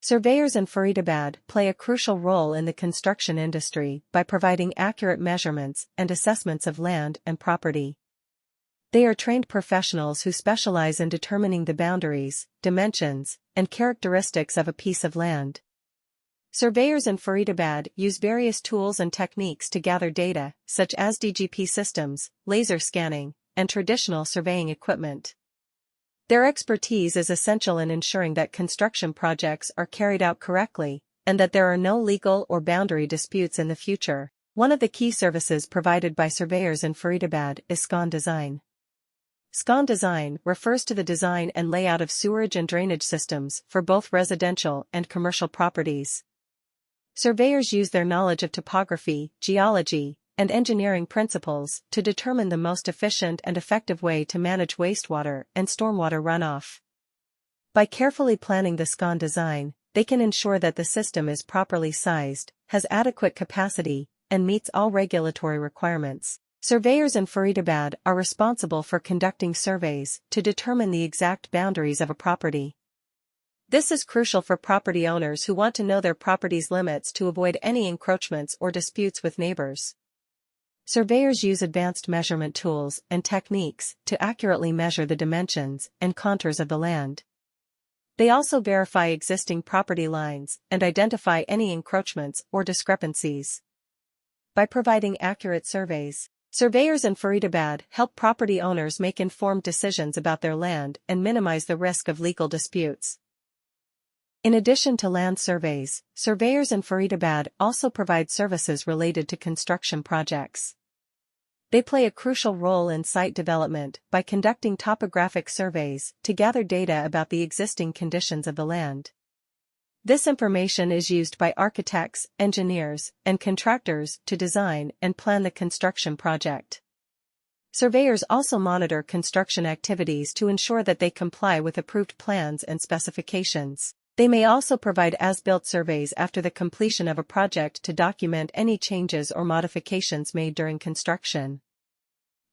Surveyors in Faridabad play a crucial role in the construction industry by providing accurate measurements and assessments of land and property. They are trained professionals who specialize in determining the boundaries, dimensions, and characteristics of a piece of land. Surveyors in Faridabad use various tools and techniques to gather data, such as DGP systems, laser scanning, and traditional surveying equipment. Their expertise is essential in ensuring that construction projects are carried out correctly, and that there are no legal or boundary disputes in the future. One of the key services provided by surveyors in Faridabad is Scon design. Scon design refers to the design and layout of sewerage and drainage systems for both residential and commercial properties. Surveyors use their knowledge of topography, geology, and engineering principles to determine the most efficient and effective way to manage wastewater and stormwater runoff. By carefully planning the Scon design, they can ensure that the system is properly sized, has adequate capacity, and meets all regulatory requirements. Surveyors in Faridabad are responsible for conducting surveys to determine the exact boundaries of a property. This is crucial for property owners who want to know their property's limits to avoid any encroachments or disputes with neighbors. Surveyors use advanced measurement tools and techniques to accurately measure the dimensions and contours of the land. They also verify existing property lines and identify any encroachments or discrepancies. By providing accurate surveys, surveyors in Faridabad help property owners make informed decisions about their land and minimize the risk of legal disputes. In addition to land surveys, surveyors in Faridabad also provide services related to construction projects. They play a crucial role in site development by conducting topographic surveys to gather data about the existing conditions of the land. This information is used by architects, engineers, and contractors to design and plan the construction project. Surveyors also monitor construction activities to ensure that they comply with approved plans and specifications. They may also provide as-built surveys after the completion of a project to document any changes or modifications made during construction.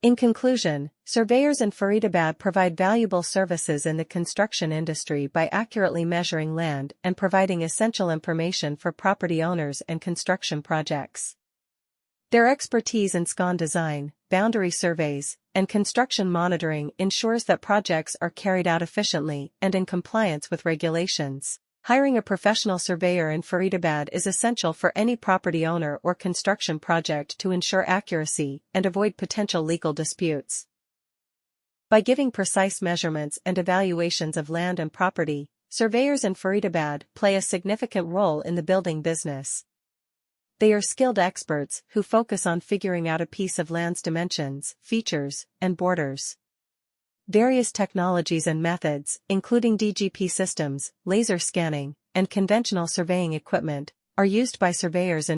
In conclusion, surveyors in Faridabad provide valuable services in the construction industry by accurately measuring land and providing essential information for property owners and construction projects. Their expertise in Scon design, boundary surveys, and construction monitoring ensures that projects are carried out efficiently and in compliance with regulations. Hiring a professional surveyor in Faridabad is essential for any property owner or construction project to ensure accuracy and avoid potential legal disputes. By giving precise measurements and evaluations of land and property, surveyors in Faridabad play a significant role in the building business. They are skilled experts who focus on figuring out a piece of land's dimensions, features, and borders. Various technologies and methods, including DGP systems, laser scanning, and conventional surveying equipment, are used by surveyors in